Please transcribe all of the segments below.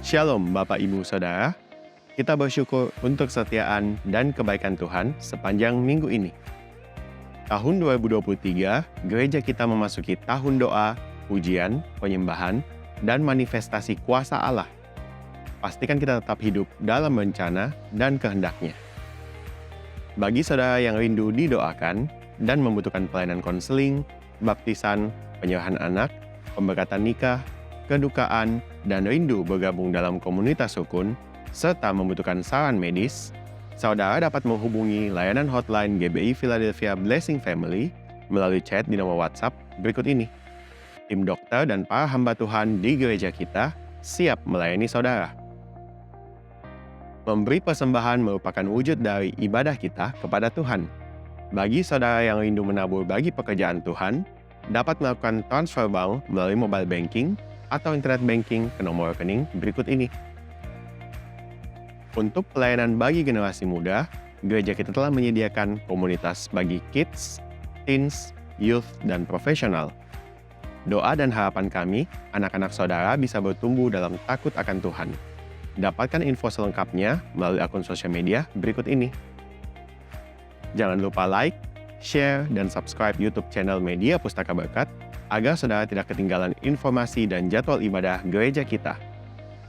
Shalom Bapak Ibu Saudara, kita bersyukur untuk kesetiaan dan kebaikan Tuhan sepanjang minggu ini. Tahun 2023, gereja kita memasuki tahun doa, pujian, penyembahan, dan manifestasi kuasa Allah. Pastikan kita tetap hidup dalam rencana dan kehendaknya. Bagi saudara yang rindu didoakan dan membutuhkan pelayanan konseling, baptisan, penyerahan anak, pemberkatan nikah, kedukaan, dan rindu bergabung dalam komunitas rukun, serta membutuhkan saran medis, saudara dapat menghubungi layanan hotline GBI Philadelphia Blessing Family melalui chat di nomor WhatsApp berikut ini. Tim dokter dan para hamba Tuhan di gereja kita siap melayani saudara. Memberi persembahan merupakan wujud dari ibadah kita kepada Tuhan. Bagi saudara yang rindu menabur bagi pekerjaan Tuhan, dapat melakukan transfer bank melalui mobile banking atau internet banking ke nomor rekening berikut ini. Untuk pelayanan bagi generasi muda, gereja kita telah menyediakan komunitas bagi kids, teens, youth, dan profesional. Doa dan harapan kami, anak-anak saudara bisa bertumbuh dalam takut akan Tuhan. Dapatkan info selengkapnya melalui akun sosial media berikut ini. Jangan lupa like, share, dan subscribe YouTube channel Media Pustaka Berkat agar saudara tidak ketinggalan informasi dan jadwal ibadah gereja kita.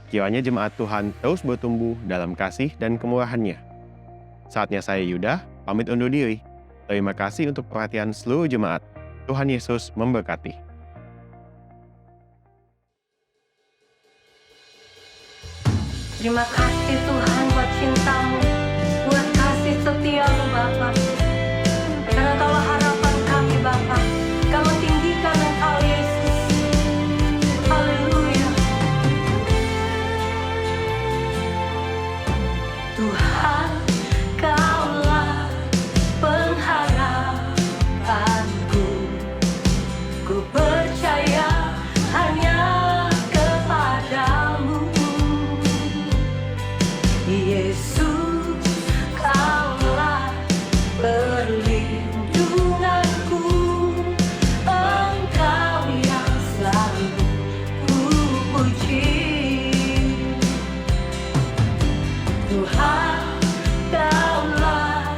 Kiranya jemaat Tuhan terus bertumbuh dalam kasih dan kemurahan-Nya. Saatnya saya Yuda, pamit undur diri. Terima kasih untuk perhatian seluruh jemaat. Tuhan Yesus memberkati. Terima kasih Tuhan buat cinta-Mu, buat kasih setia-Mu Bapa. Karena Engkaulah harapan kami Bapa. Kami tinggikan Engkau Yesus. Haleluya. Tuhan, Kaulah pengharapanku. Ku percaya hanya kepadamu. Yesus, Kaulah perlindunganku, Engkau yang selalu ku puji. Tuhan, Kaulah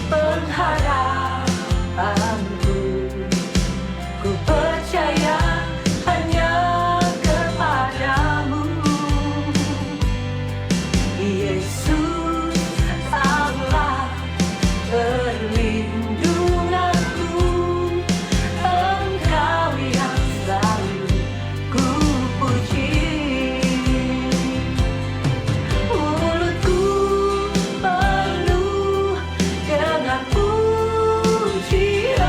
pengharapanku, ku percaya hanya kepadamu. Yesus, Kaulah perlindunganku, Engkau yang selalu ku puji. Mulutku penuh dengan pujian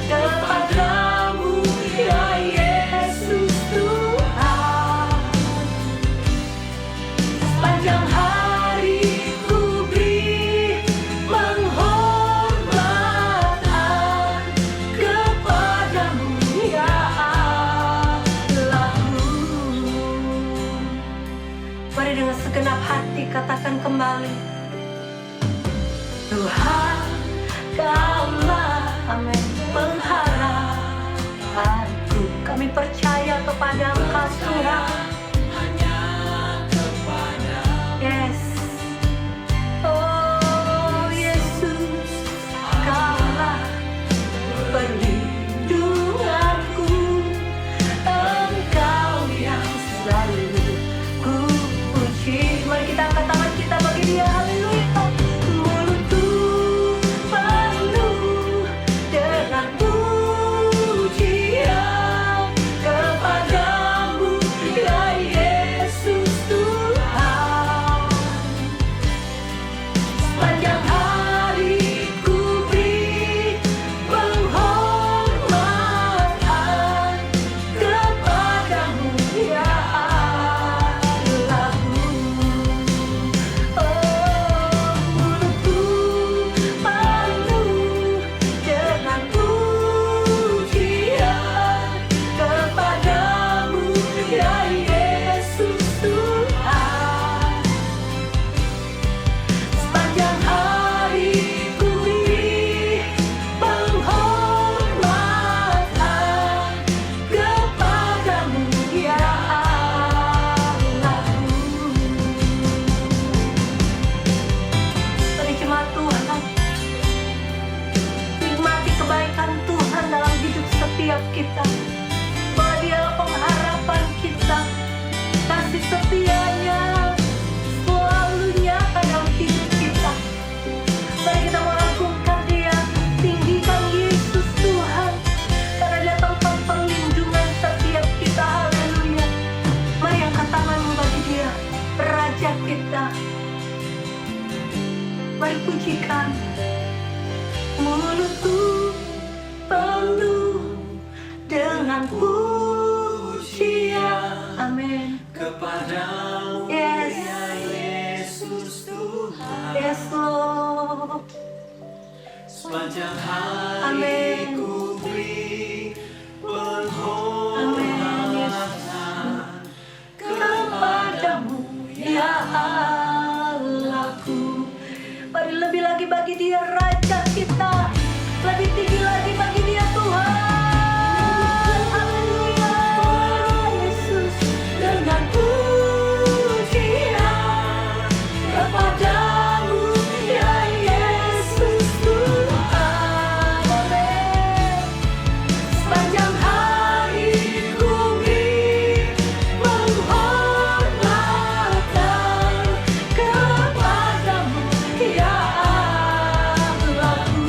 kepadamu, ya Yesus Tuhan. Sepanjang hari ku beri penghormatan kepadamu, ya Allahku. Mari dengan segenap hati katakan kembali. Tuhan, Kaulah, amin, pengharapanku. Kami percaya kepada Engkau Tuhan. Yes. Oh Yesus, Kaulah perlindunganku, Engkau yang selalu ku puji. Mari kita angkat tangan kita bagi Dia. Haleluya. Mulutku penuh dengan pujian kepadamu, ya bahwa Dialah pengharapan kita. Kasih setianya selalu nyata dalam hidup kita. Mari kita mengagungkan Dia, tinggikan Yesus Tuhan, karena Dia tempat perlindungan setiap kita. Haleluya. Mari angkat tanganmu bagi Dia, Raja kita. Mari pujikan. Mulutku penuh dengan pujian. Amin. Kepadamu Yes. ya Yesus Tuhan, Yes, Lord. sepanjang Amin. hari ku beri Amin, Yesus. penghormatan Kepadamu ya Allahku. Mari lebih lagi bagi Dia, Raja kita. Lebih tinggi lagi bagi Dia, Tuhan. Haleluya. Yesus, dengan pujian kepadamu ya Yesus Tuhan. Amin. Sepanjang hari ku beri penghormatan kepadamu ya Allahku.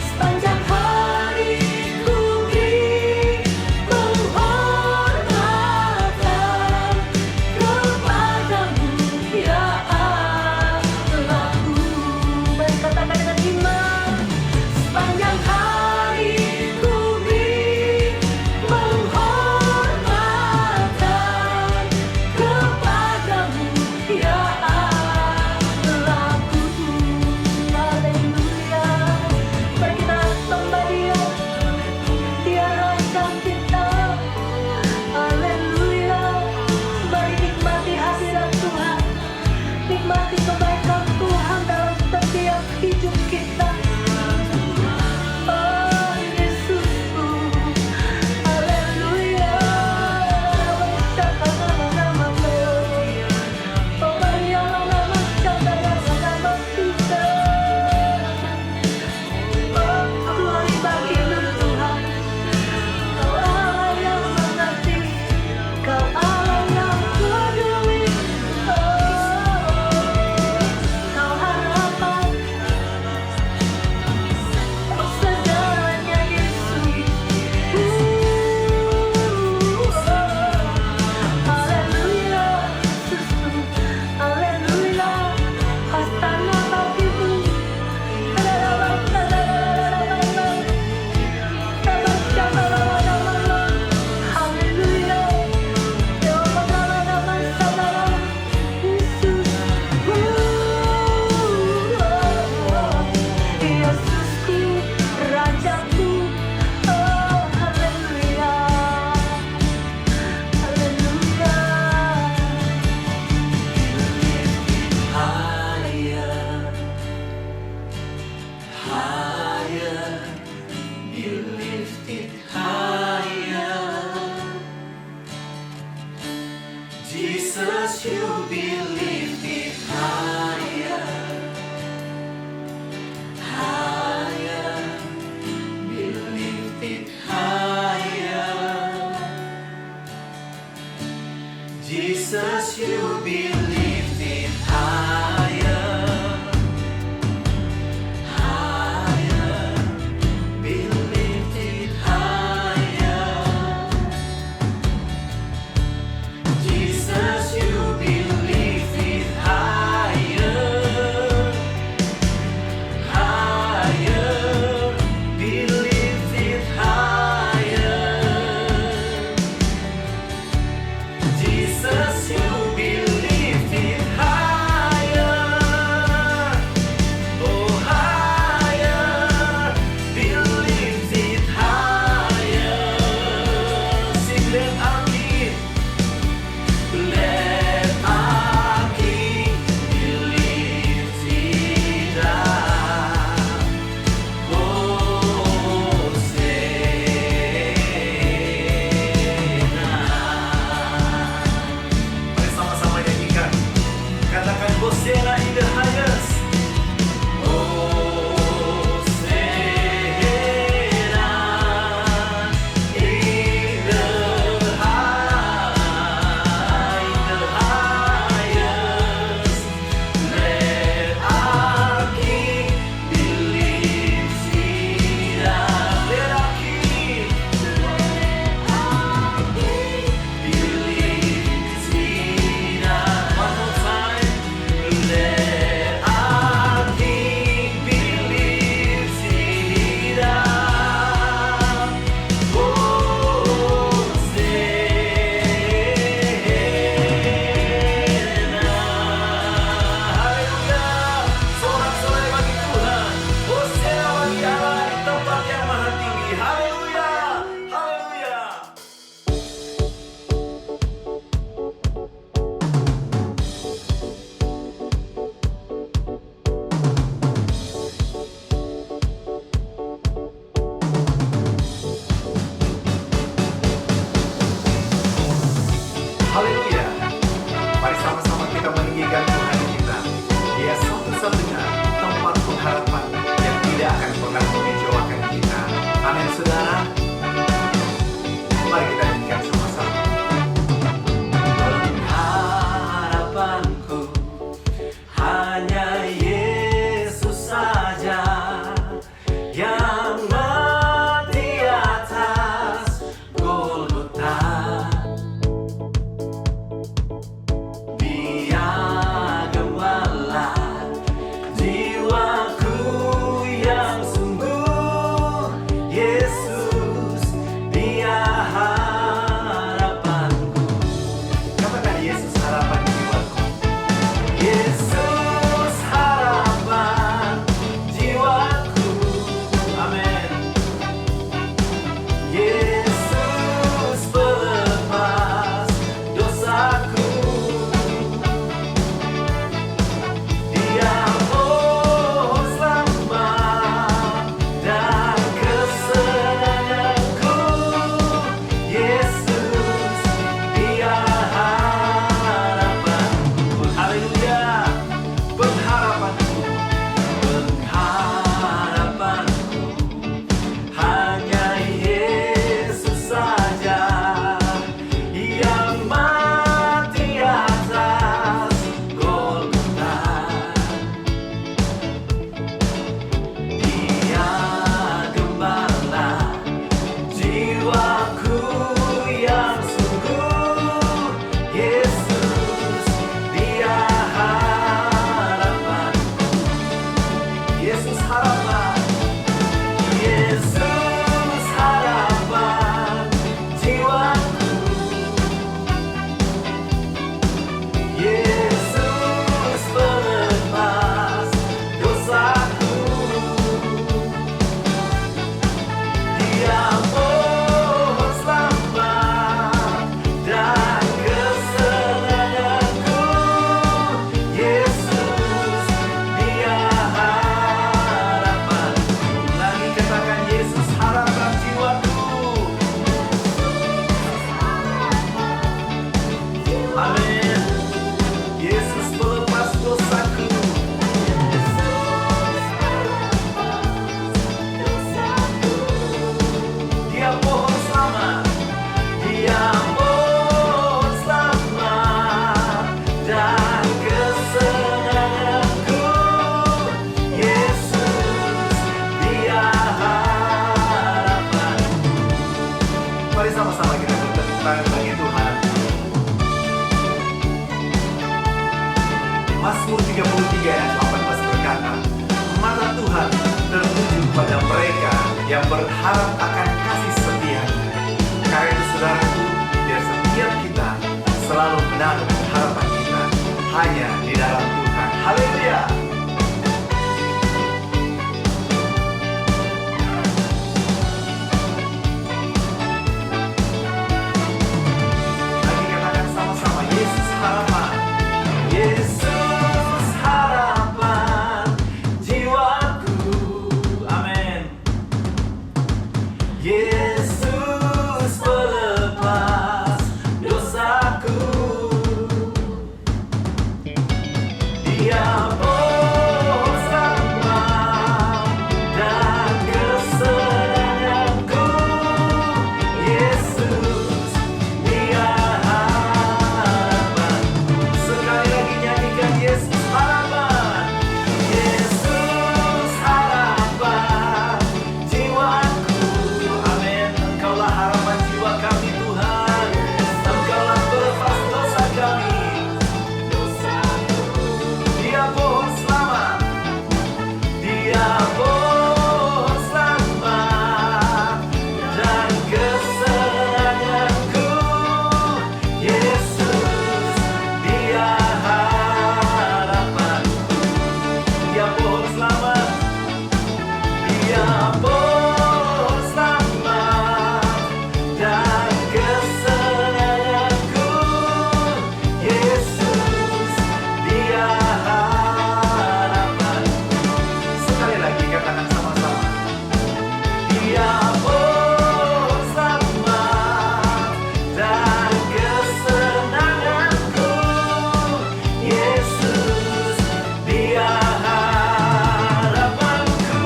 Sepanjang hari ku beri penghormatan kepadamu ya Allahku. Mari katakan dengan iman. Sepanjang hari ku beri penghormatan kepadamu ya Allahku. Haleluya. Mari kita sembah Dia, Dia Raja kita. Haleluya. Mari nikmati hadirat Tuhan, nikmati kebaikan Tuhan dalam setiap hidup kita. Oh Yesusku, haleluya. Bersyukurlah namamu. Oh berialah nama nama kita. Oh glory bagimu Tuhan. Kau Allah yang mengerti, Kau Allah yang peduli. Kau harapan, Kau segalanya Yesus. Haleluya, Yesusku. Haleluya, hastana bagimu. Haleluya. Yesusku, Rajaku. Oh haleluya. Haleluya. higher, higher, be lifted higher. Jesus, you be lifted higher, higher, be lifted higher. Jesus, you be lifted higher, higher, be lifted higher. Jesus, you be lifted higher, higher, be lifted higher. Jesus, you be lifted tangan bagi Tuhan. Mazmur 33 ayat 18 berkata, mata Tuhan tertuju pada mereka yang berharap akan kasih setia-Nya. Karena itu saudaraku, biar setiap kita selalu menaruh harapan kita hanya di dalam Tuhan. Haleluya. Lagi katakan sama-sama, Yesus harapan. Yesus harapan jiwaku. Amin. Yesus pelepas dosaku. Dia pohon selamat dan kesenanganku. Yesus, Dia harapanku. Sekali lagi nyanyikan Yesus harapan. Yesus harapan jiwaku. Amin. Engkaulah harapan jiwa kami Tuhan. Engkaulah pelepas dosa kami. Dia pohon selamat. Dia pohon selamat dan kesenanganku. Yesus, Dia harapanku. Dia pohon selamat. Dia pohon selamat dan kesenanganku. Yesus, Dia harapanku. Sekali lagi katakan sama-sama. Dia pohon selamat dan kesenanganku. Yesus, Dia harapanku.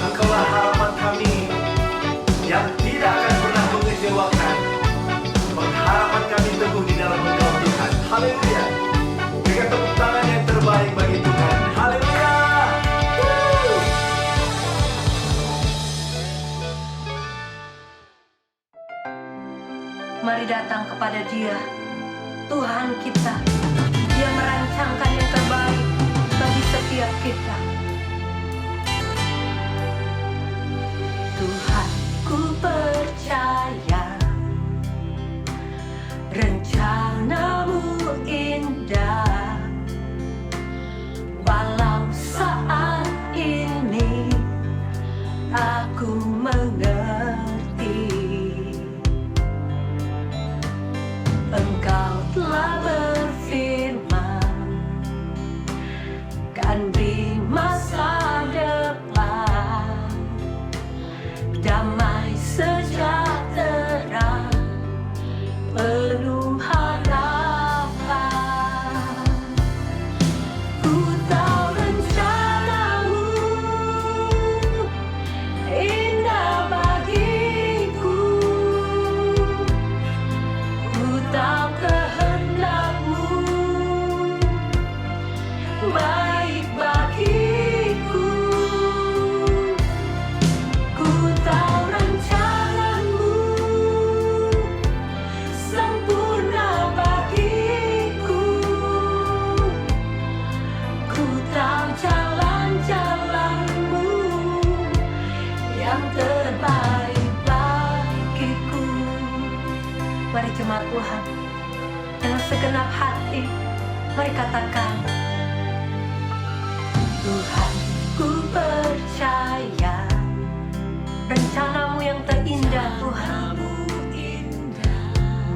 Engkaulah harapan kami yang tidak akan pernah mengecewakan. Pengharapan kami teguh di dalam Engkau Tuhan. Haleluya. Berikan tepuk tangan yang terbaik bagi Tuhan. Haleluya. Mari datang kepada Dia, Tuhan kita. Dia merancangkan yang terbaik bagi setiap kita. Tuhan, ku percaya rencana-Mu indah. Walau saat ini aku mengerti, Engkau telah berfirman kan beri masa depan, damai sejahtera, penuh harapan. Ku tahu rencana-Mu indah bagiku. Ku tahu kehendak-Mu baik bagiku. Ku tahu rencana-Mu sempurna bagiku. Ku tahu jalan-jalan-Mu yang terbaik bagiku. Mari jemaat Tuhan, dengan segenap hati, mari katakan, Tuhan, ku percaya rencana-Mu yang terindah, Tuhan.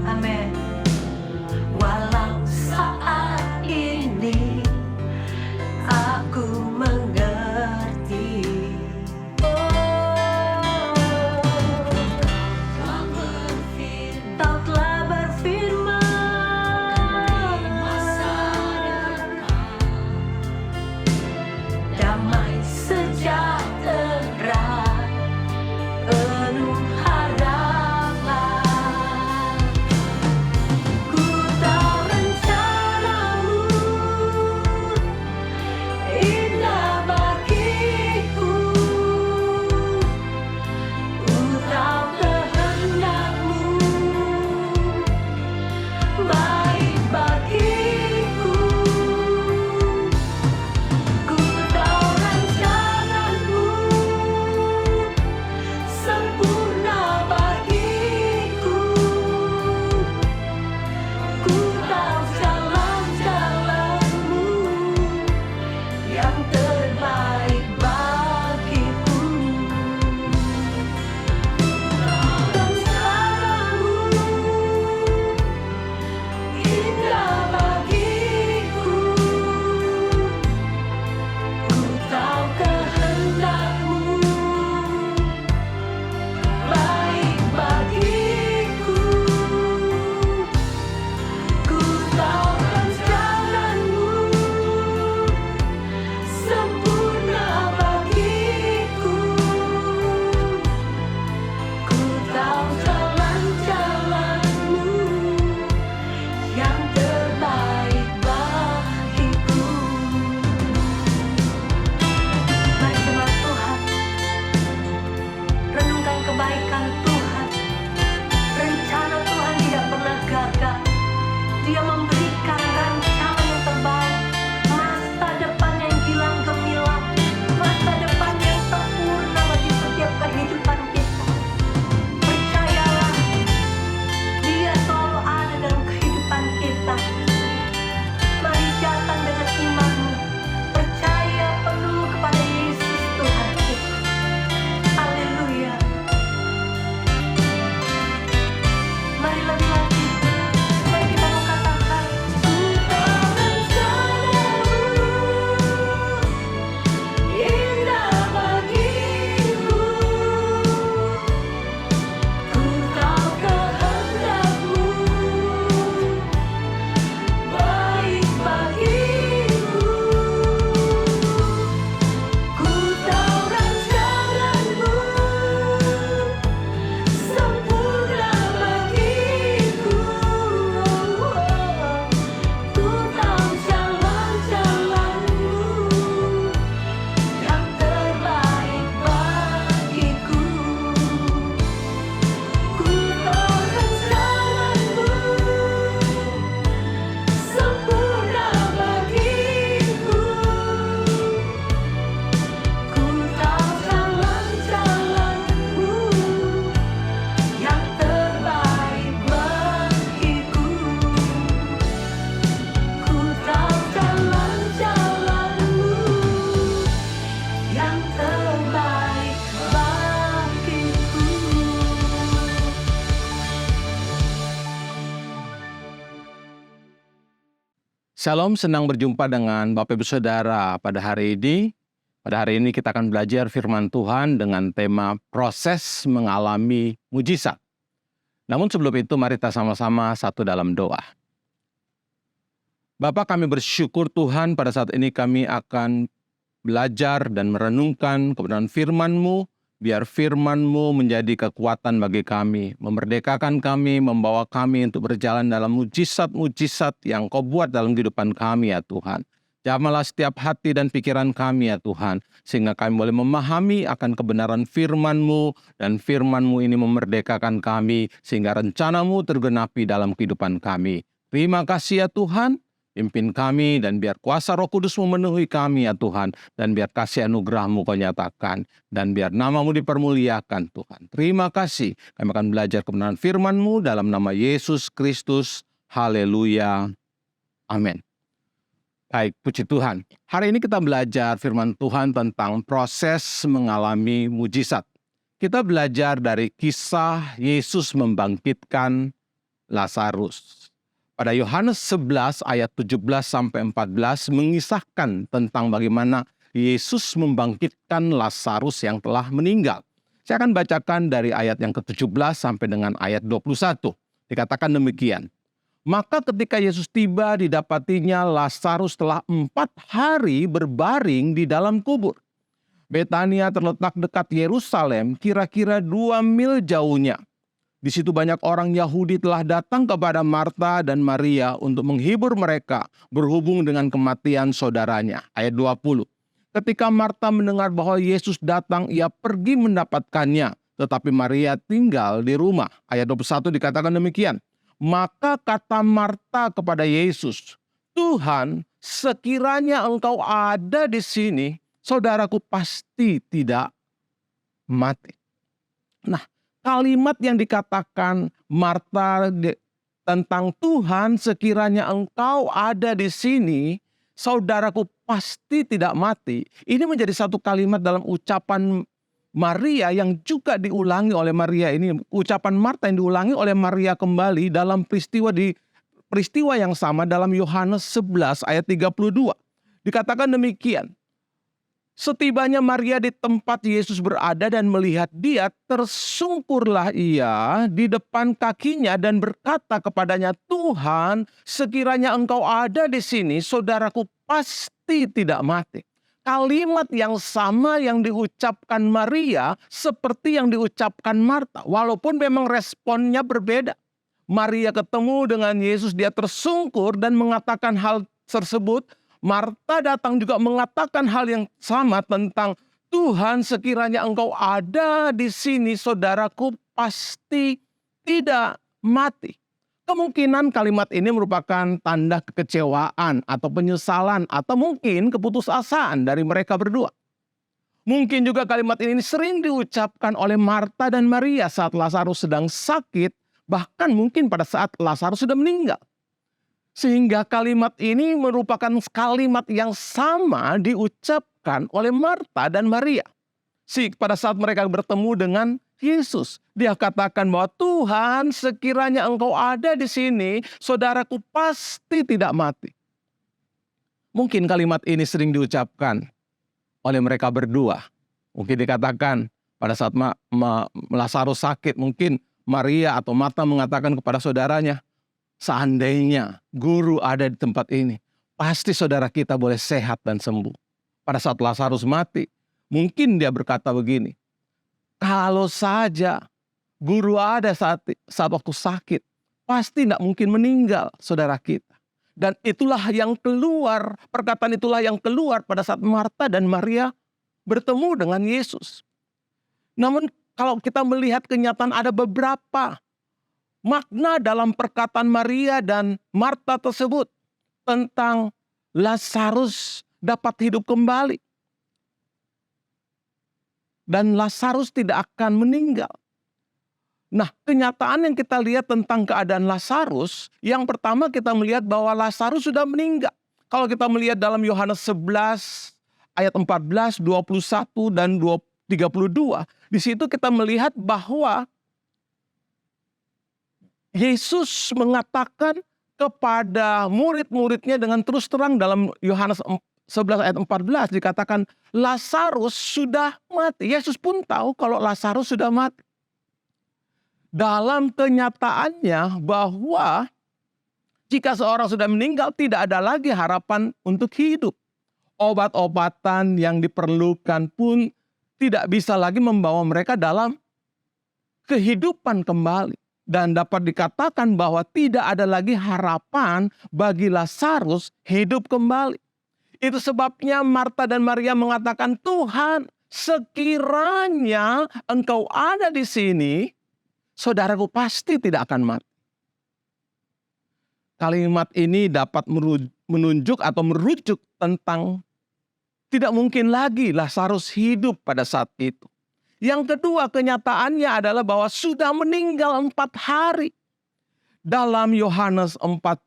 Amin. Walau saat ini aku mengerti, Kau telah berfirman, yang terbaik bagiku. Shalom, senang berjumpa dengan Bapak Ibu Saudara pada hari ini. Pada hari ini kita akan belajar firman Tuhan dengan tema proses mengalami mujizat. Namun sebelum itu mari kita sama-sama satu dalam doa. Bapa, kami bersyukur Tuhan pada saat ini kami akan belajar dan merenungkan kebenaran firman-Mu. Biar firman-Mu menjadi kekuatan bagi kami, memerdekakan kami, membawa kami untuk berjalan dalam mujizat-mujizat yang Kau buat dalam kehidupan kami ya Tuhan. Jamahlah setiap hati dan pikiran kami ya Tuhan, sehingga kami boleh memahami akan kebenaran firman-Mu, dan firman-Mu ini memerdekakan kami, sehingga rencana-Mu tergenapi dalam kehidupan kami. Terima kasih ya Tuhan. Pimpin kami dan biar kuasa Roh Kudus memenuhi kami ya Tuhan. Dan biar kasih anugerah-Mu Kau nyatakan. Dan biar nama-Mu dipermuliakan Tuhan. Terima kasih. Kami akan belajar kebenaran firman-Mu dalam nama Yesus Kristus. Haleluya. Amin. Baik, puji Tuhan. Hari ini kita belajar firman Tuhan tentang proses mengalami mujizat. Kita belajar dari kisah Yesus membangkitkan Lazarus. Pada Yohanes 11 ayat 17-14 mengisahkan tentang bagaimana Yesus membangkitkan Lazarus yang telah meninggal. Saya akan bacakan dari ayat yang ke-17 sampai dengan ayat 21. Dikatakan demikian. Maka ketika Yesus tiba didapatinya Lazarus telah 4 hari berbaring di dalam kubur. Betania terletak dekat Yerusalem kira-kira 2 mil jauhnya. Di situ banyak orang Yahudi telah datang kepada Marta dan Maria untuk menghibur mereka berhubung dengan kematian saudaranya. Ayat 20. Ketika Marta mendengar bahwa Yesus datang, ia pergi mendapatkannya. Tetapi Maria tinggal di rumah. Ayat 21 dikatakan demikian. Maka kata Marta kepada Yesus, Tuhan, sekiranya Engkau ada di sini, saudaraku pasti tidak mati. Nah, kalimat yang dikatakan Marta tentang Tuhan, sekiranya Engkau ada di sini, saudaraku pasti tidak mati. Ini menjadi satu kalimat dalam ucapan Maria yang juga diulangi oleh Maria ini. Ucapan Marta yang diulangi oleh Maria kembali dalam peristiwa yang sama dalam Yohanes 11 ayat 32. Dikatakan demikian. Setibanya Maria di tempat Yesus berada dan melihat dia, tersungkurlah ia di depan kakinya dan berkata kepadanya, Tuhan, sekiranya Engkau ada di sini, saudaraku pasti tidak mati. Kalimat yang sama yang diucapkan Maria seperti yang diucapkan Marta, walaupun memang responnya berbeda. Maria ketemu dengan Yesus, dia tersungkur dan mengatakan hal tersebut. Marta datang juga mengatakan hal yang sama tentang Tuhan, sekiranya Engkau ada di sini, saudaraku pasti tidak mati. Kemungkinan kalimat ini merupakan tanda kekecewaan atau penyesalan atau mungkin keputusasaan dari mereka berdua. Mungkin juga kalimat ini sering diucapkan oleh Marta dan Maria saat Lazarus sedang sakit, bahkan mungkin pada saat Lazarus sudah meninggal. Sehingga kalimat ini merupakan kalimat yang sama diucapkan oleh Marta dan Maria. Pada saat mereka bertemu dengan Yesus, dia katakan bahwa Tuhan, sekiranya Engkau ada di sini, saudaraku pasti tidak mati. Mungkin kalimat ini sering diucapkan oleh mereka berdua. Mungkin dikatakan pada saat Lazarus sakit, mungkin Maria atau Marta mengatakan kepada saudaranya, seandainya guru ada di tempat ini, pasti saudara kita boleh sehat dan sembuh. Pada saat Lazarus mati, mungkin dia berkata begini, kalau saja guru ada saat waktu sakit, pasti tidak mungkin meninggal saudara kita. Dan itulah yang keluar, perkataan itulah yang keluar pada saat Marta dan Maria bertemu dengan Yesus. Namun kalau kita melihat kenyataan, ada beberapa makna dalam perkataan Maria dan Marta tersebut tentang Lazarus dapat hidup kembali. Dan Lazarus tidak akan meninggal. Nah, kenyataan yang kita lihat tentang keadaan Lazarus, yang pertama kita melihat bahwa Lazarus sudah meninggal. Kalau kita melihat dalam Yohanes 11 ayat 14, 21 dan 32. Di situ kita melihat bahwa Yesus mengatakan kepada murid-muridnya dengan terus terang dalam Yohanes 11 ayat 14 dikatakan Lazarus sudah mati. Yesus pun tahu kalau Lazarus sudah mati. Dalam kenyataannya bahwa jika seorang sudah meninggal tidak ada lagi harapan untuk hidup. Obat-obatan yang diperlukan pun tidak bisa lagi membawa mereka dalam kehidupan kembali. Dan dapat dikatakan bahwa tidak ada lagi harapan bagi Lazarus hidup kembali. Itu sebabnya Marta dan Maria mengatakan, Tuhan, sekiranya Engkau ada di sini, saudaraku pasti tidak akan mati. Kalimat ini dapat menunjuk atau merujuk tentang tidak mungkin lagi Lazarus hidup pada saat itu. Yang kedua, kenyataannya adalah bahwa sudah meninggal 4 hari. Dalam Yohanes 11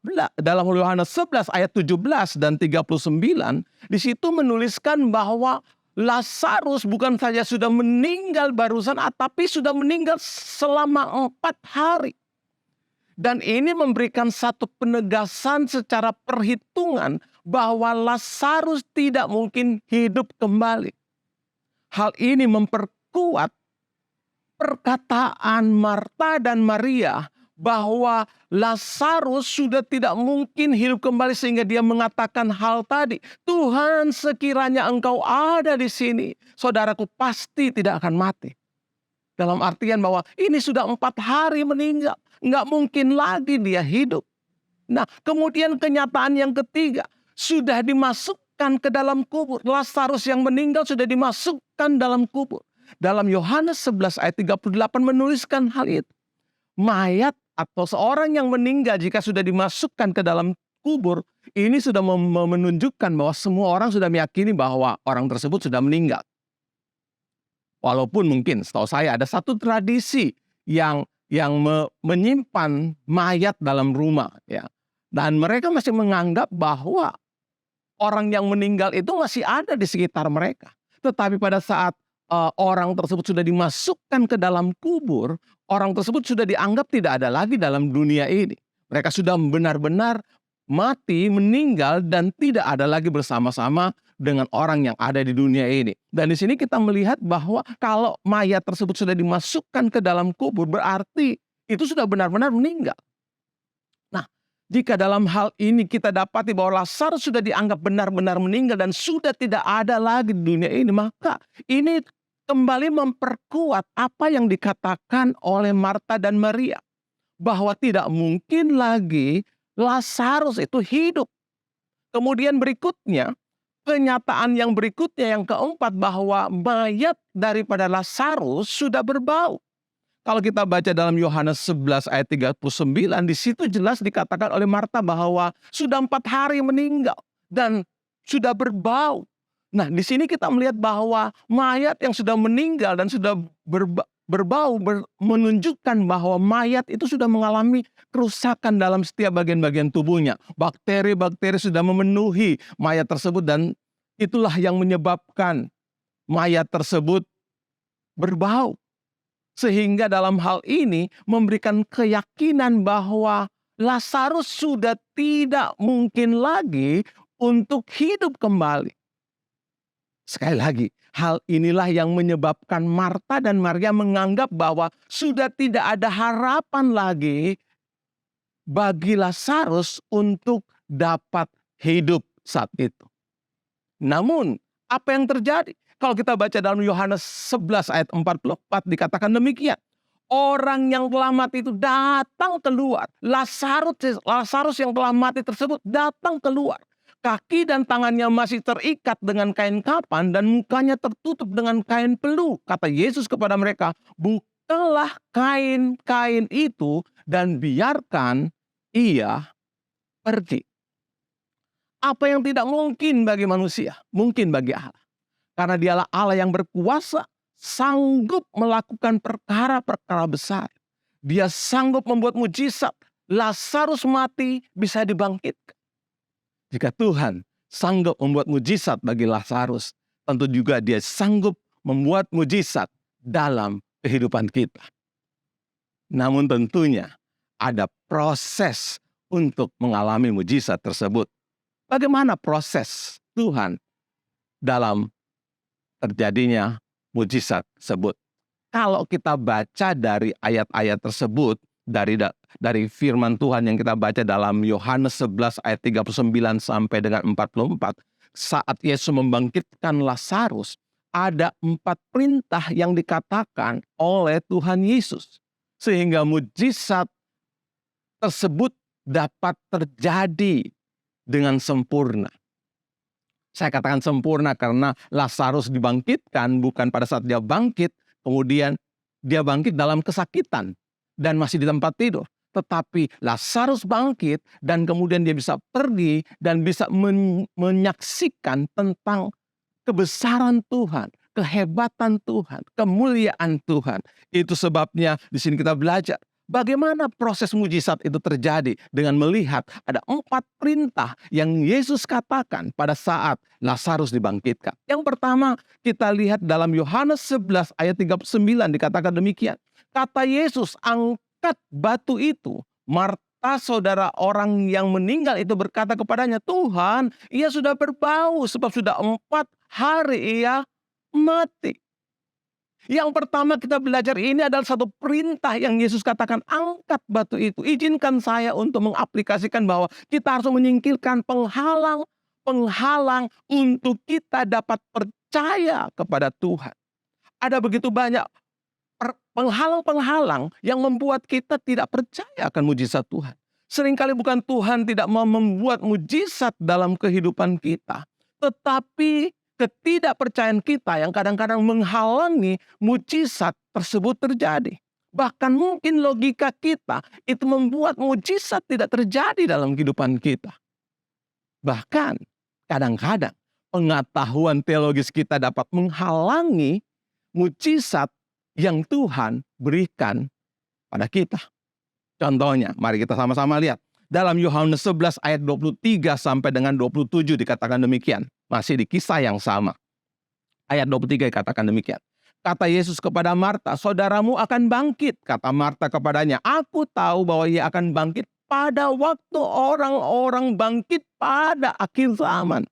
ayat 17 dan 39, di situ menuliskan bahwa Lazarus bukan saja sudah meninggal barusan, tapi sudah meninggal selama 4 hari. Dan ini memberikan satu penegasan secara perhitungan bahwa Lazarus tidak mungkin hidup kembali. Hal ini memperkuat perkataan Marta dan Maria bahwa Lazarus sudah tidak mungkin hidup kembali sehingga dia mengatakan hal tadi. Tuhan, sekiranya Engkau ada di sini, saudaraku pasti tidak akan mati. Dalam artian bahwa ini sudah 4 hari meninggal. Nggak mungkin lagi dia hidup. Nah, kemudian kenyataan yang ketiga, sudah dimasukkan ke dalam kubur. Lazarus yang meninggal sudah dimasukkan dalam kubur. Dalam Yohanes 11 ayat 38 menuliskan hal itu. Mayat atau seorang yang meninggal jika sudah dimasukkan ke dalam kubur, ini sudah menunjukkan bahwa semua orang sudah meyakini bahwa orang tersebut sudah meninggal. Walaupun mungkin setahu saya ada satu tradisi yang menyimpan mayat dalam rumah, ya. Dan mereka masih menganggap bahwa orang yang meninggal itu masih ada di sekitar mereka. Tetapi pada saat orang tersebut sudah dimasukkan ke dalam kubur, orang tersebut sudah dianggap tidak ada lagi dalam dunia ini. Mereka sudah benar-benar mati, meninggal, dan tidak ada lagi bersama-sama dengan orang yang ada di dunia ini. Dan di sini kita melihat bahwa kalau mayat tersebut sudah dimasukkan ke dalam kubur, berarti itu sudah benar-benar meninggal. Nah, jika dalam hal ini kita dapati bahwa Lazarus sudah dianggap benar-benar meninggal dan sudah tidak ada lagi di dunia ini, maka ini kembali memperkuat apa yang dikatakan oleh Marta dan Maria. Bahwa tidak mungkin lagi Lazarus itu hidup. Kemudian berikutnya, kenyataan yang berikutnya yang keempat bahwa mayat daripada Lazarus sudah berbau. Kalau kita baca dalam Yohanes 11 ayat 39, di situ jelas dikatakan oleh Marta bahwa sudah 4 hari meninggal dan sudah berbau. Nah, di sini kita melihat bahwa mayat yang sudah meninggal dan sudah berbau menunjukkan bahwa mayat itu sudah mengalami kerusakan dalam setiap bagian-bagian tubuhnya. Bakteri-bakteri sudah memenuhi mayat tersebut dan itulah yang menyebabkan mayat tersebut berbau. Sehingga dalam hal ini memberikan keyakinan bahwa Lazarus sudah tidak mungkin lagi untuk hidup kembali. Sekali lagi, hal inilah yang menyebabkan Marta dan Maria menganggap bahwa sudah tidak ada harapan lagi bagi Lazarus untuk dapat hidup saat itu. Namun, apa yang terjadi? Kalau kita baca dalam Yohanes 11 ayat 44 dikatakan demikian. Orang yang telah mati itu datang keluar. Lazarus yang telah mati tersebut datang keluar. Kaki dan tangannya masih terikat dengan kain kapan dan mukanya tertutup dengan kain peluh. Kata Yesus kepada mereka, bukalah kain-kain itu dan biarkan ia pergi. Apa yang tidak mungkin bagi manusia, mungkin bagi Allah. Karena dialah Allah yang berkuasa, sanggup melakukan perkara-perkara besar. Dia sanggup membuat mujizat. Lazarus mati bisa dibangkitkan. Jika Tuhan sanggup membuat mujizat bagi Lazarus, tentu juga dia sanggup membuat mujizat dalam kehidupan kita. Namun tentunya ada proses untuk mengalami mujizat tersebut. Bagaimana proses Tuhan dalam terjadinya mujizat tersebut? Kalau kita baca dari ayat-ayat tersebut, dari firman Tuhan yang kita baca dalam Yohanes 11 ayat 39 sampai dengan 44, saat Yesus membangkitkan Lazarus, ada 4 perintah yang dikatakan oleh Tuhan Yesus. Sehingga mujizat tersebut dapat terjadi dengan sempurna. Saya katakan sempurna karena Lazarus dibangkitkan bukan pada saat dia bangkit, kemudian dia bangkit dalam kesakitan dan masih di tempat tidur. Tetapi Lazarus bangkit dan kemudian dia bisa pergi dan bisa menyaksikan tentang kebesaran Tuhan, kehebatan Tuhan, kemuliaan Tuhan. Itu sebabnya di sini kita belajar bagaimana proses mujizat itu terjadi dengan melihat ada 4 perintah yang Yesus katakan pada saat Lazarus dibangkitkan. Yang pertama kita lihat dalam Yohanes 11 ayat 39 dikatakan demikian. Kata Yesus, angkat batu itu. Marta, saudara orang yang meninggal itu berkata kepadanya, Tuhan, ia sudah berbau sebab sudah 4 hari ia mati. Yang pertama kita belajar ini adalah satu perintah yang Yesus katakan, angkat batu itu. Izinkan saya untuk mengaplikasikan bahwa kita harus menyingkirkan penghalang untuk kita dapat percaya kepada Tuhan. Ada begitu banyak penghalang-penghalang yang membuat kita tidak percaya akan mujizat Tuhan. Seringkali bukan Tuhan tidak mau membuat mujizat dalam kehidupan kita, tetapi ketidakpercayaan kita yang kadang-kadang menghalangi mujizat tersebut terjadi. Bahkan mungkin logika kita itu membuat mujizat tidak terjadi dalam kehidupan kita. Bahkan kadang-kadang pengetahuan teologis kita dapat menghalangi mujizat yang Tuhan berikan pada kita. Contohnya, mari kita sama-sama lihat. Dalam Yohanes 11 ayat 23 sampai dengan 27 dikatakan demikian. Masih di kisah yang sama. Ayat 23 dikatakan demikian. Kata Yesus kepada Marta, saudaramu akan bangkit. Kata Marta kepadanya, aku tahu bahwa ia akan bangkit pada waktu orang-orang bangkit pada akhir zaman.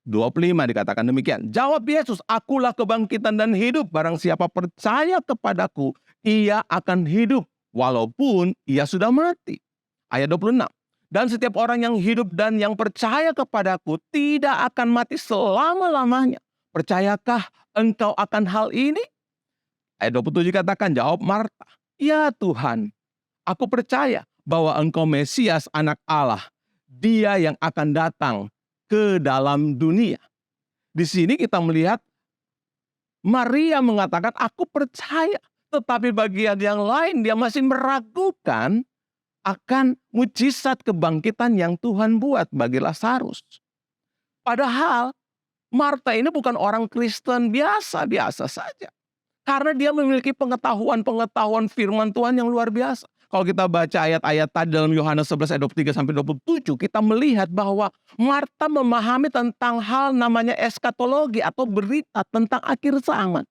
25 dikatakan demikian. Jawab Yesus, akulah kebangkitan dan hidup. Barang siapa percaya kepadaku, ia akan hidup walaupun ia sudah mati. Ayat 26. Dan setiap orang yang hidup dan yang percaya kepadaku tidak akan mati selama-lamanya. Percayakah engkau akan hal ini? Ayat 27 katakan, jawab Marta, ya Tuhan, aku percaya bahwa engkau Mesias anak Allah, dia yang akan datang ke dalam dunia. Di sini kita melihat Maria mengatakan, aku percaya. Tetapi bagian yang lain dia masih meragukan akan mujizat kebangkitan yang Tuhan buat bagi Lazarus. Padahal Marta ini bukan orang Kristen biasa-biasa saja. Karena dia memiliki pengetahuan firman Tuhan yang luar biasa. Kalau kita baca ayat-ayat tadi dalam Yohanes 11 ayat 23 sampai 27, kita melihat bahwa Marta memahami tentang hal namanya eskatologi atau berita tentang akhir zaman.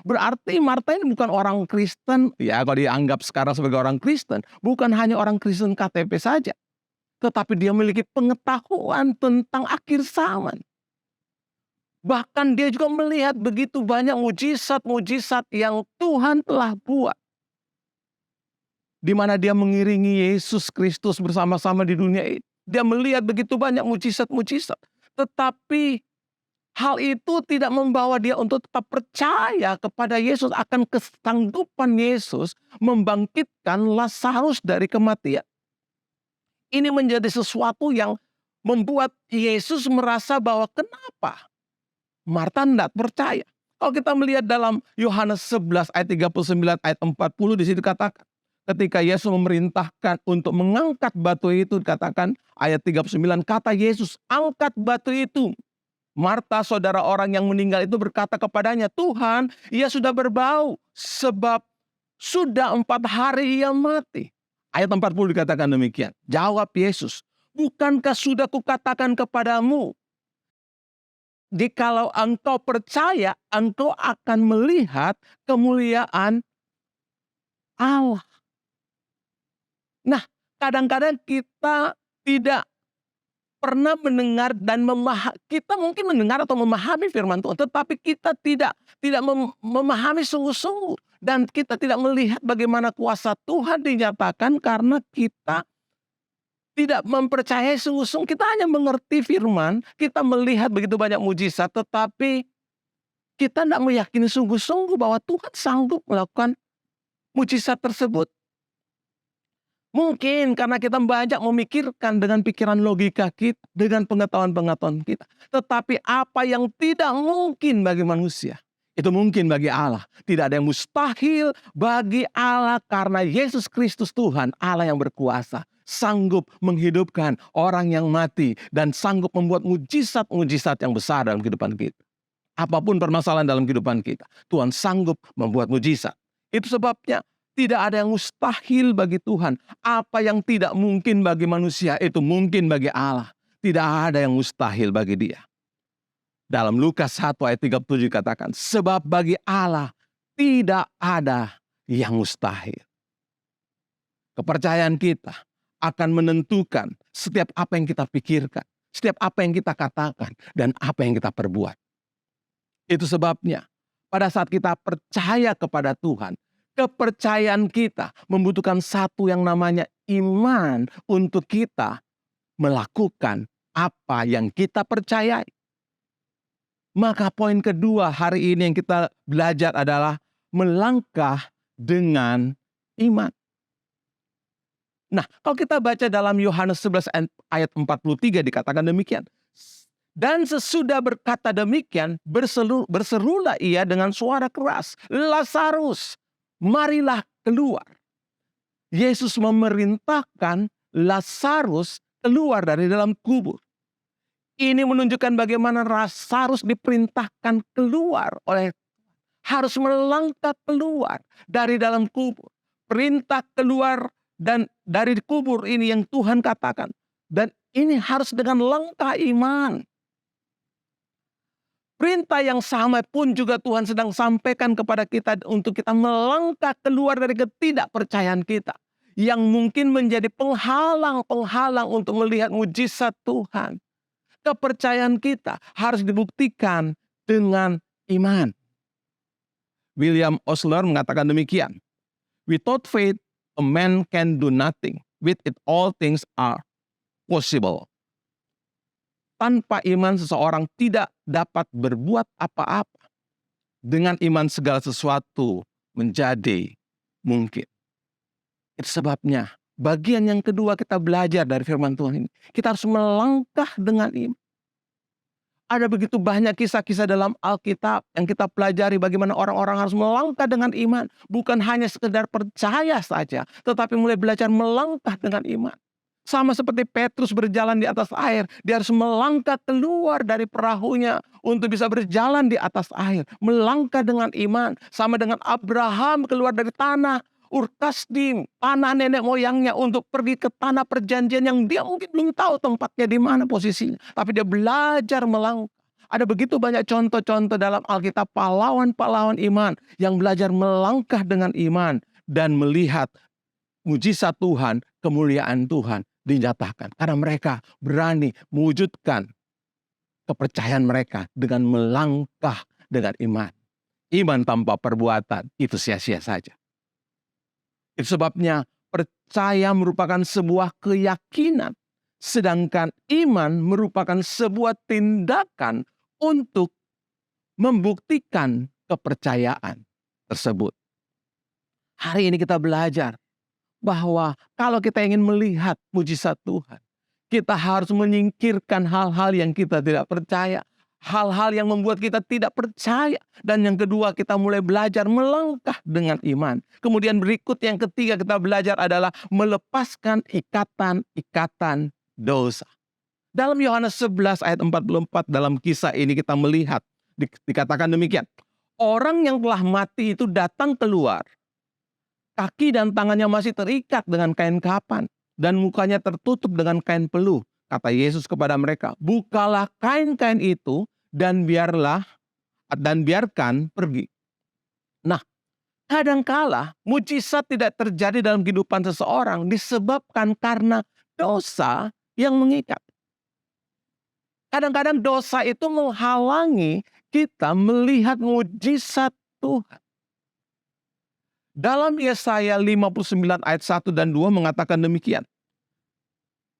Berarti Marta ini bukan orang Kristen, ya kalau dianggap sekarang sebagai orang Kristen, bukan hanya orang Kristen KTP saja. Tetapi dia memiliki pengetahuan tentang akhir zaman. Bahkan dia juga melihat begitu banyak mujizat-mujizat yang Tuhan telah buat. Di mana dia mengiringi Yesus Kristus bersama-sama di dunia ini. Dia melihat begitu banyak mujizat-mujizat. Tetapi hal itu tidak membawa dia untuk tetap percaya kepada Yesus akan kesanggupan Yesus membangkitkan Lazarus dari kematian. Ini menjadi sesuatu yang membuat Yesus merasa bahwa kenapa Marta tidak percaya. Kalau kita melihat dalam Yohanes 11 ayat 39 ayat 40 di situ dikatakan, ketika Yesus memerintahkan untuk mengangkat batu itu, dikatakan ayat 39, kata Yesus, angkat batu itu. Marta, saudara orang yang meninggal itu berkata kepadanya, Tuhan, ia sudah berbau sebab sudah 4 hari ia mati. Ayat 40 dikatakan demikian. Jawab Yesus, bukankah sudah kukatakan kepadamu, jikalau engkau percaya, engkau akan melihat kemuliaan Allah. Nah, kadang-kadang kita tidak pernah mendengar dan kita mungkin mendengar atau memahami firman Tuhan, tetapi kita tidak memahami sungguh-sungguh, dan kita tidak melihat bagaimana kuasa Tuhan dinyatakan karena kita tidak mempercayai sungguh-sungguh. Kita hanya mengerti firman, kita melihat begitu banyak mujizat, tetapi kita tidak meyakini sungguh-sungguh bahwa Tuhan sanggup melakukan mujizat tersebut. Mungkin karena kita banyak memikirkan dengan pikiran logika kita, dengan pengetahuan-pengetahuan kita. Tetapi apa yang tidak mungkin bagi manusia, itu mungkin bagi Allah. Tidak ada yang mustahil bagi Allah karena Yesus Kristus Tuhan, Allah yang berkuasa, sanggup menghidupkan orang yang mati dan sanggup membuat mujizat-mujizat yang besar dalam kehidupan kita. Apapun permasalahan dalam kehidupan kita, Tuhan sanggup membuat mujizat. Itu sebabnya tidak ada yang mustahil bagi Tuhan. Apa yang tidak mungkin bagi manusia, itu mungkin bagi Allah. Tidak ada yang mustahil bagi Dia. Dalam Lukas 1 ayat 37 katakan, sebab bagi Allah tidak ada yang mustahil. Kepercayaan kita akan menentukan setiap apa yang kita pikirkan, setiap apa yang kita katakan, dan apa yang kita perbuat. Itu sebabnya pada saat kita percaya kepada Tuhan, kepercayaan kita membutuhkan satu yang namanya iman untuk kita melakukan apa yang kita percayai. Maka poin kedua hari ini yang kita belajar adalah melangkah dengan iman. Nah, kalau kita baca dalam Yohanes 11 ayat 43 dikatakan demikian. Dan sesudah berkata demikian, berserulah ia dengan suara keras, Lazarus, marilah keluar. Yesus memerintahkan Lazarus keluar dari dalam kubur. Ini menunjukkan bagaimana Lazarus diperintahkan keluar oleh Tuhan. Harus melangkah keluar dari dalam kubur. Perintah keluar dan dari kubur ini yang Tuhan katakan. Dan ini harus dengan langkah iman. Perintah yang sama pun juga Tuhan sedang sampaikan kepada kita untuk kita melangkah keluar dari ketidakpercayaan kita. Yang mungkin menjadi penghalang-penghalang untuk melihat mujizat Tuhan. Kepercayaan kita harus dibuktikan dengan iman. William Osler mengatakan demikian. Without faith, a man can do nothing. With it, all things are possible. Tanpa iman seseorang tidak dapat berbuat apa-apa. Dengan iman segala sesuatu menjadi mungkin. Itu sebabnya bagian yang kedua kita belajar dari firman Tuhan ini. Kita harus melangkah dengan iman. Ada begitu banyak kisah-kisah dalam Alkitab yang kita pelajari bagaimana orang-orang harus melangkah dengan iman. Bukan hanya sekedar percaya saja, tetapi mulai belajar melangkah dengan iman. Sama seperti Petrus berjalan di atas air, dia harus melangkah keluar dari perahunya untuk bisa berjalan di atas air. Melangkah dengan iman, sama dengan Abraham keluar dari tanah Ur Kasdim, tanah nenek moyangnya untuk pergi ke tanah perjanjian yang dia mungkin belum tahu tempatnya di mana posisinya. Tapi dia belajar melangkah. Ada begitu banyak contoh-contoh dalam Alkitab pahlawan-pahlawan iman yang belajar melangkah dengan iman dan melihat mujizat Tuhan, kemuliaan Tuhan dinyatakan. Karena mereka berani mewujudkan kepercayaan mereka dengan melangkah dengan iman. Iman tanpa perbuatan itu sia-sia saja. Itu sebabnya percaya merupakan sebuah keyakinan. Sedangkan iman merupakan sebuah tindakan untuk membuktikan kepercayaan tersebut. Hari ini kita belajar bahwa kalau kita ingin melihat mujizat Tuhan, kita harus menyingkirkan hal-hal yang kita tidak percaya. Hal-hal yang membuat kita tidak percaya. Dan yang kedua, kita mulai belajar melangkah dengan iman. Kemudian berikut yang ketiga kita belajar adalah melepaskan ikatan-ikatan dosa. Dalam Yohanes 11 ayat 44 dalam kisah ini kita melihat, dikatakan demikian. Orang yang telah mati itu datang keluar. Kaki dan tangannya masih terikat dengan kain kapan. Dan mukanya tertutup dengan kain peluh. Kata Yesus kepada mereka, bukalah kain-kain itu dan biarkan pergi. Nah, kadangkala mujizat tidak terjadi dalam kehidupan seseorang disebabkan karena dosa yang mengikat. Kadang-kadang dosa itu menghalangi kita melihat mujizat Tuhan. Dalam Yesaya 59 ayat 1 dan 2 mengatakan demikian.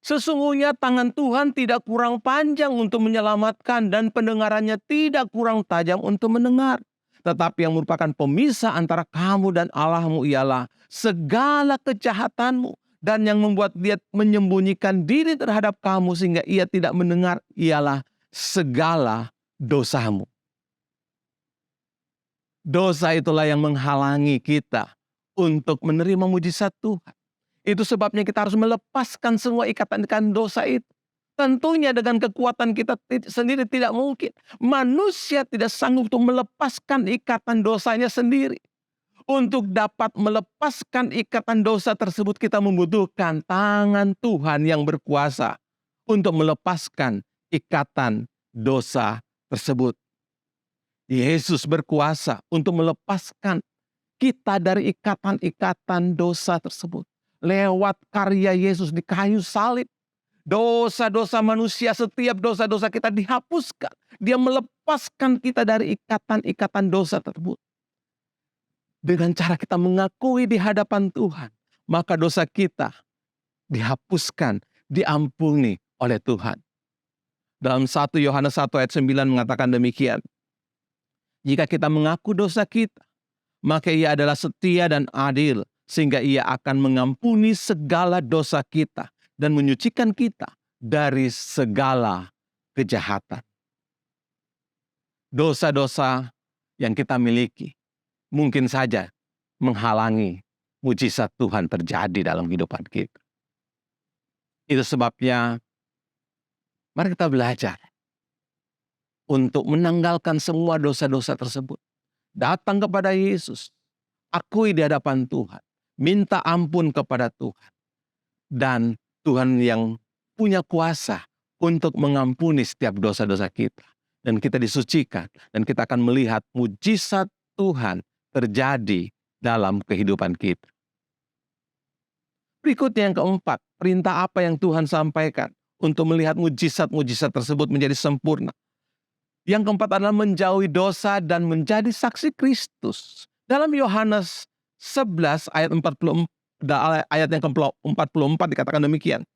Sesungguhnya tangan Tuhan tidak kurang panjang untuk menyelamatkan dan pendengarannya tidak kurang tajam untuk mendengar. Tetapi yang merupakan pemisah antara kamu dan Allahmu ialah segala kejahatanmu. Dan yang membuat dia menyembunyikan diri terhadap kamu sehingga ia tidak mendengar ialah segala dosamu. Dosa itulah yang menghalangi kita untuk menerima mujizat Tuhan. Itu sebabnya kita harus melepaskan semua ikatan-ikatan dosa itu. Tentunya dengan kekuatan kita sendiri tidak mungkin. Manusia tidak sanggup untuk melepaskan ikatan dosanya sendiri. Untuk dapat melepaskan ikatan dosa tersebut kita membutuhkan tangan Tuhan yang berkuasa untuk melepaskan ikatan dosa tersebut. Yesus berkuasa untuk melepaskan kita dari ikatan-ikatan dosa tersebut. Lewat karya Yesus di kayu salib, dosa-dosa manusia, setiap dosa-dosa kita dihapuskan. Dia melepaskan kita dari ikatan-ikatan dosa tersebut. Dengan cara kita mengakui di hadapan Tuhan, maka dosa kita dihapuskan, diampuni oleh Tuhan. Dalam 1 Yohanes 1 ayat 9 mengatakan demikian. Jika kita mengaku dosa kita, maka ia adalah setia dan adil, sehingga ia akan mengampuni segala dosa kita dan menyucikan kita dari segala kejahatan. Dosa-dosa yang kita miliki mungkin saja menghalangi mujizat Tuhan terjadi dalam kehidupan kita. Itu sebabnya mari kita belajar untuk menanggalkan semua dosa-dosa tersebut. Datang kepada Yesus, akui di hadapan Tuhan, minta ampun kepada Tuhan. Dan Tuhan yang punya kuasa untuk mengampuni setiap dosa-dosa kita. Dan kita disucikan, dan kita akan melihat mujizat Tuhan terjadi dalam kehidupan kita. Berikutnya yang keempat, perintah apa yang Tuhan sampaikan untuk melihat mujizat-mujizat tersebut menjadi sempurna. Yang keempat adalah menjauhi dosa dan menjadi saksi Kristus. Dalam Yohanes 11 ayat 40, ayat yang ke-44 dikatakan demikian.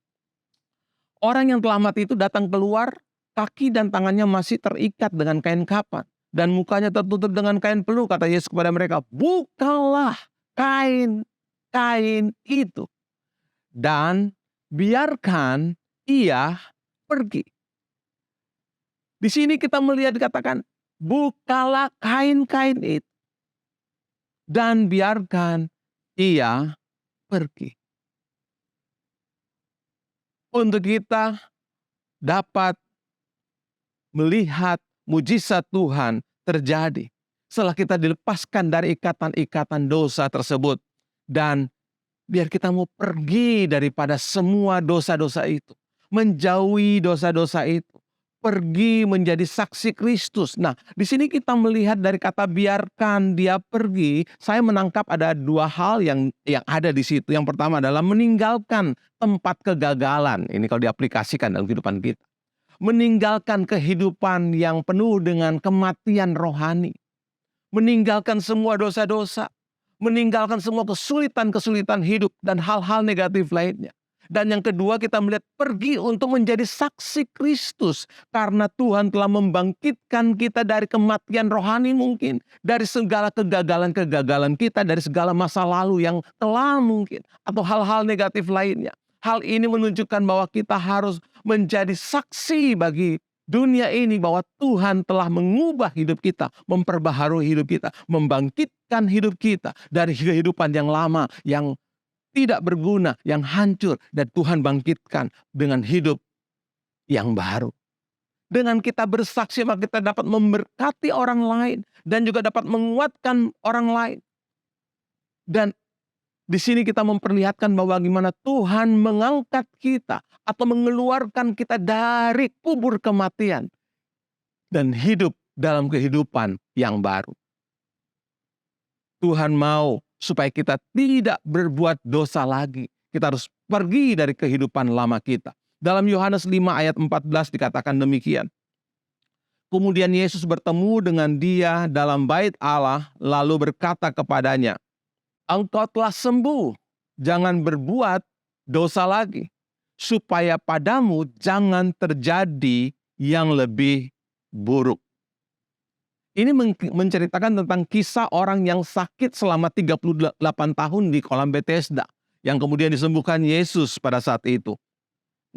Orang yang telah mati itu datang keluar, kaki dan tangannya masih terikat dengan kain kapan. Dan mukanya tertutup dengan kain peluh, kata Yesus kepada mereka, bukalah kain itu. Dan biarkan ia pergi. Di sini kita melihat dikatakan, bukalah kain-kain itu. Dan biarkan ia pergi. Untuk kita dapat melihat mujizat Tuhan terjadi setelah kita dilepaskan dari ikatan-ikatan dosa tersebut. Dan biar kita mau pergi daripada semua dosa-dosa itu. Menjauhi dosa-dosa itu. Pergi menjadi saksi Kristus. Nah, di sini kita melihat dari kata biarkan dia pergi, saya menangkap ada dua hal yang ada di situ. Yang pertama adalah meninggalkan tempat kegagalan. Ini kalau diaplikasikan dalam kehidupan kita. Meninggalkan kehidupan yang penuh dengan kematian rohani. Meninggalkan semua dosa-dosa. Meninggalkan semua kesulitan-kesulitan hidup dan hal-hal negatif lainnya. Dan yang kedua kita melihat pergi untuk menjadi saksi Kristus. Karena Tuhan telah membangkitkan kita dari kematian rohani mungkin. Dari segala kegagalan-kegagalan kita. Dari segala masa lalu yang kelam mungkin. Atau hal-hal negatif lainnya. Hal ini menunjukkan bahwa kita harus menjadi saksi bagi dunia ini. Bahwa Tuhan telah mengubah hidup kita. Memperbaharui hidup kita. Membangkitkan hidup kita dari kehidupan yang lama. Yang tidak berguna, yang hancur, dan Tuhan bangkitkan dengan hidup yang baru. Dengan kita bersaksi, maka kita dapat memberkati orang lain dan juga dapat menguatkan orang lain. Dan di sini kita memperlihatkan bahwa bagaimana Tuhan mengangkat kita atau mengeluarkan kita dari kubur kematian dan hidup dalam kehidupan yang baru. Tuhan mau supaya kita tidak berbuat dosa lagi. Kita harus pergi dari kehidupan lama kita. Dalam Yohanes 5 ayat 14 dikatakan demikian. Kemudian Yesus bertemu dengan dia dalam bait Allah lalu berkata kepadanya, "Engkau telah sembuh, jangan berbuat dosa lagi, supaya padamu jangan terjadi yang lebih buruk." Ini menceritakan tentang kisah orang yang sakit selama 38 tahun di kolam Bethesda, yang kemudian disembuhkan Yesus pada saat itu.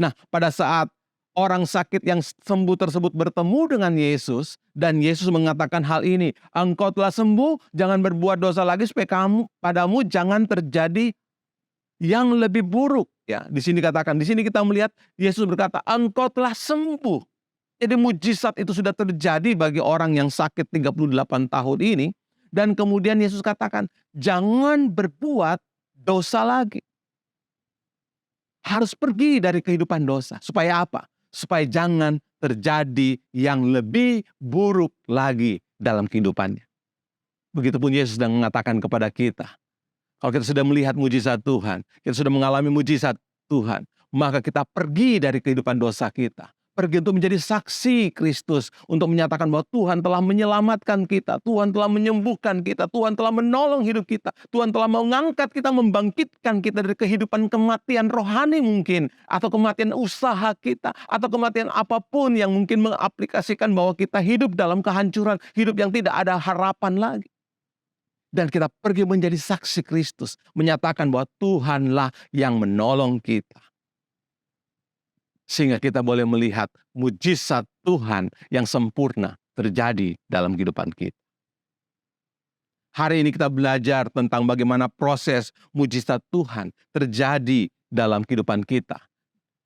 Nah, pada saat orang sakit yang sembuh tersebut bertemu dengan Yesus, dan Yesus mengatakan hal ini, "Engkau telah sembuh, jangan berbuat dosa lagi supaya padamu jangan terjadi yang lebih buruk." Ya, di sini kita melihat Yesus berkata, "Engkau telah sembuh." Jadi mujizat itu sudah terjadi bagi orang yang sakit 38 tahun ini. Dan kemudian Yesus katakan, jangan berbuat dosa lagi. Harus pergi dari kehidupan dosa. Supaya apa? Supaya jangan terjadi yang lebih buruk lagi dalam kehidupannya. Begitupun Yesus sedang mengatakan kepada kita. Kalau kita sudah melihat mujizat Tuhan, kita sudah mengalami mujizat Tuhan, maka kita pergi dari kehidupan dosa kita. Pergi untuk menjadi saksi Kristus, untuk menyatakan bahwa Tuhan telah menyelamatkan kita, Tuhan telah menyembuhkan kita, Tuhan telah menolong hidup kita, Tuhan telah mengangkat kita, membangkitkan kita dari kehidupan kematian rohani mungkin, atau kematian usaha kita, atau kematian apapun yang mungkin mengaplikasikan bahwa kita hidup dalam kehancuran, hidup yang tidak ada harapan lagi. Dan kita pergi menjadi saksi Kristus, menyatakan bahwa Tuhanlah yang menolong kita. Sehingga kita boleh melihat mujizat Tuhan yang sempurna terjadi dalam kehidupan kita. Hari ini kita belajar tentang bagaimana proses mujizat Tuhan terjadi dalam kehidupan kita.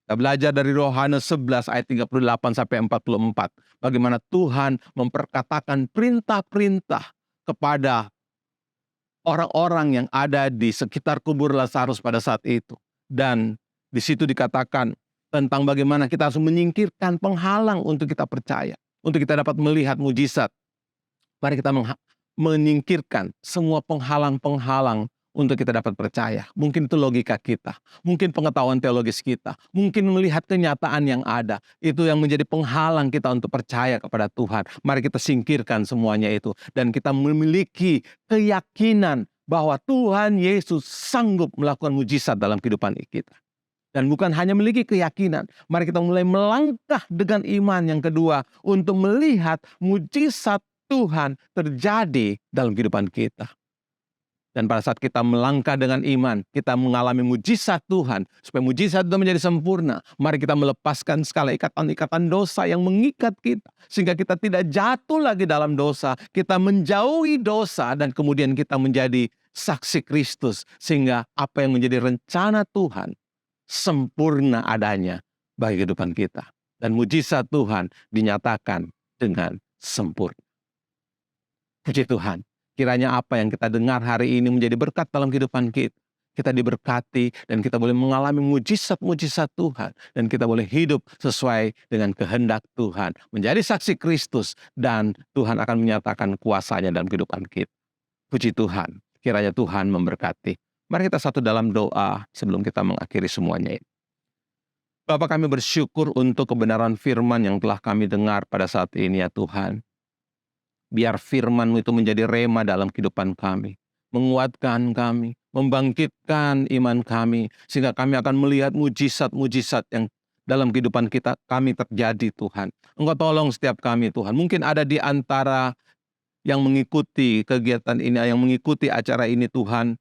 Kita belajar dari Yohanes 11 ayat 38 sampai 44. Bagaimana Tuhan memperkatakan perintah-perintah kepada orang-orang yang ada di sekitar kubur Lazarus pada saat itu. Dan di situ dikatakan tentang bagaimana kita harus menyingkirkan penghalang untuk kita percaya. Untuk kita dapat melihat mujizat. Mari kita menyingkirkan semua penghalang-penghalang untuk kita dapat percaya. Mungkin itu logika kita. Mungkin pengetahuan teologis kita. Mungkin melihat kenyataan yang ada. Itu yang menjadi penghalang kita untuk percaya kepada Tuhan. Mari kita singkirkan semuanya itu. Dan kita memiliki keyakinan bahwa Tuhan Yesus sanggup melakukan mujizat dalam kehidupan kita. Dan bukan hanya memiliki keyakinan, mari kita mulai melangkah dengan iman yang kedua untuk melihat mujizat Tuhan terjadi dalam kehidupan kita. Dan pada saat kita melangkah dengan iman, kita mengalami mujizat Tuhan, supaya mujizat itu menjadi sempurna. Mari kita melepaskan segala ikatan-ikatan dosa yang mengikat kita, sehingga kita tidak jatuh lagi dalam dosa, kita menjauhi dosa, dan kemudian kita menjadi saksi Kristus, sehingga apa yang menjadi rencana Tuhan sempurna adanya bagi kehidupan kita. Dan mujizat Tuhan dinyatakan dengan sempurna. Puji Tuhan, kiranya apa yang kita dengar hari ini menjadi berkat dalam kehidupan kita. Kita diberkati dan kita boleh mengalami mujizat-mujizat Tuhan. Dan kita boleh hidup sesuai dengan kehendak Tuhan. Menjadi saksi Kristus dan Tuhan akan menyatakan kuasanya dalam kehidupan kita. Puji Tuhan, kiranya Tuhan memberkati. Mari kita satu dalam doa sebelum kita mengakhiri semuanya ini. Bapa, kami bersyukur untuk kebenaran firman yang telah kami dengar pada saat ini ya Tuhan. Biar firman-Mu itu menjadi rema dalam kehidupan kami. Menguatkan kami, membangkitkan iman kami. Sehingga kami akan melihat mujizat-mujizat yang dalam kehidupan kita kami terjadi Tuhan. Engkau tolong setiap kami Tuhan. Mungkin ada di antara yang mengikuti kegiatan ini, yang mengikuti acara ini Tuhan,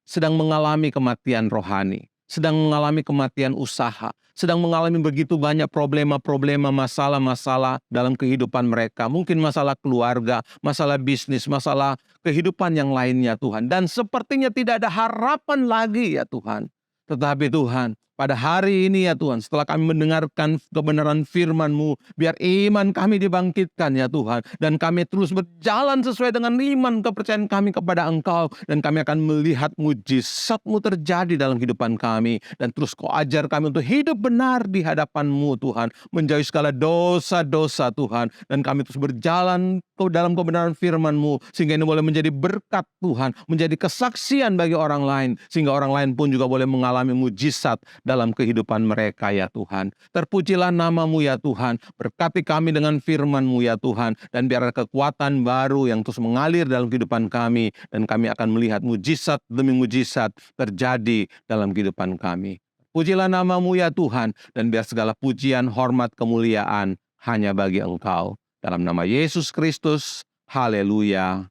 sedang mengalami kematian rohani, sedang mengalami kematian usaha, sedang mengalami begitu banyak problema-problema, masalah-masalah dalam kehidupan mereka. Mungkin masalah keluarga, masalah bisnis, masalah kehidupan yang lainnya Tuhan. Dan sepertinya tidak ada harapan lagi ya Tuhan. Tetapi Tuhan, pada hari ini ya Tuhan, setelah kami mendengarkan kebenaran firman-Mu, biar iman kami dibangkitkan ya Tuhan, dan kami terus berjalan sesuai dengan iman kepercayaan kami kepada Engkau, dan kami akan melihat mujizat-Mu terjadi dalam kehidupan kami, dan terus Kau ajar kami untuk hidup benar di hadapan-Mu Tuhan, menjauhi segala dosa-dosa Tuhan, dan kami terus berjalan dalam kebenaran firman-Mu, sehingga ini boleh menjadi berkat Tuhan, menjadi kesaksian bagi orang lain, sehingga orang lain pun juga boleh mengalami mujizat dalam kehidupan mereka ya Tuhan. Terpujilah nama-Mu ya Tuhan, berkati kami dengan firman-Mu ya Tuhan, dan biar ada kekuatan baru yang terus mengalir dalam kehidupan kami, dan kami akan melihat mujizat demi mujizat terjadi dalam kehidupan kami. Pujilah nama-Mu ya Tuhan, dan biar segala pujian, hormat, kemuliaan hanya bagi Engkau. Dalam nama Yesus Kristus, haleluya,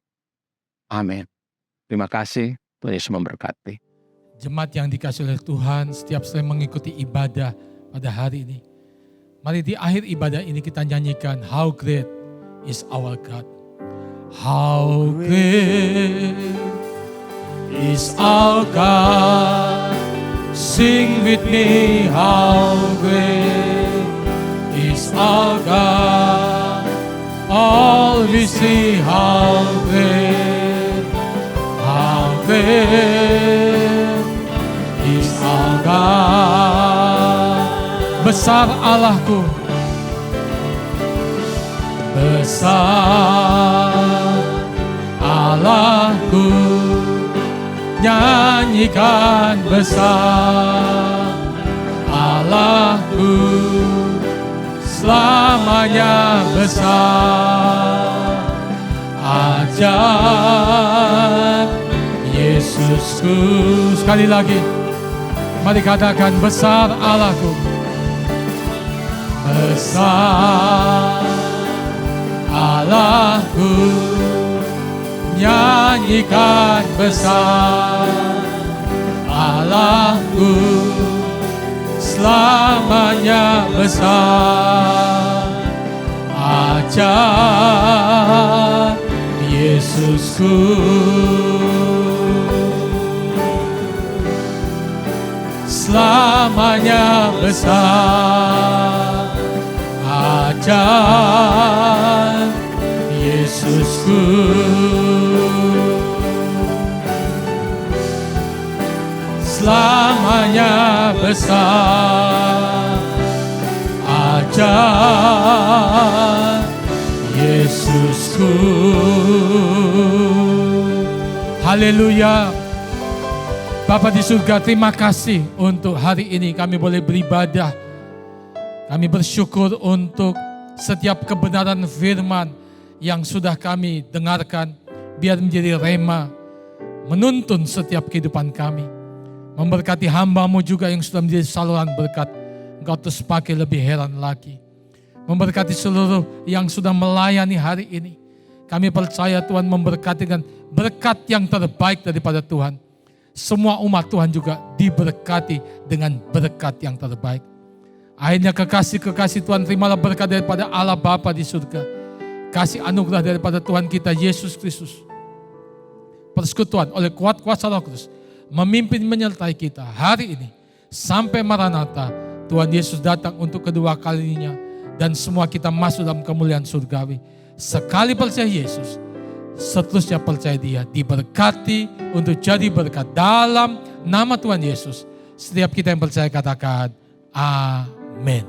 amin. Terima kasih, Tuhan Yesus memberkati. Jemaat yang dikasihi oleh Tuhan, setiap saya mengikuti ibadah pada hari ini, mari di akhir ibadah ini kita nyanyikan How Great is Our God. How great is our God. Sing with me, how great is our God. All we see, how great is our God. Besar Allahku, besar Allahku, nyanyikan besar Allahku, selamanya besar, ajaib Yesusku. Sekali lagi, mari katakan besar Allahku, besar Allahku, nyanyikan besar Allahku, selamanya besar, ajaib Yesusku. Selamanya besar, ajaib Yesusku. Selamanya besar, ajaib Yesusku. Haleluya. Bapa di surga, terima kasih untuk hari ini kami boleh beribadah. Kami bersyukur untuk setiap kebenaran firman yang sudah kami dengarkan, biar menjadi rema, menuntun setiap kehidupan kami. Memberkati hamba-Mu juga yang sudah menjadi saluran berkat, Engkau terus pakai lebih heran lagi. Memberkati seluruh yang sudah melayani hari ini. Kami percaya Tuhan memberkati dengan berkat yang terbaik daripada Tuhan. Semua umat Tuhan juga diberkati dengan berkat yang terbaik. Akhirnya kekasih-kekasih Tuhan, terimalah berkat daripada Allah Bapa di surga. Kasih anugerah daripada Tuhan kita Yesus Kristus. Persekutuan oleh kuat kuasa Roh Kudus memimpin menyertai kita hari ini sampai Maranatha. Tuhan Yesus datang untuk kedua kalinya dan semua kita masuk dalam kemuliaan surgawi. Sekali percaya Yesus, seterusnya percaya Dia, diberkati untuk jadi berkat dalam nama Tuhan Yesus. Setiap kita yang percaya katakan amin.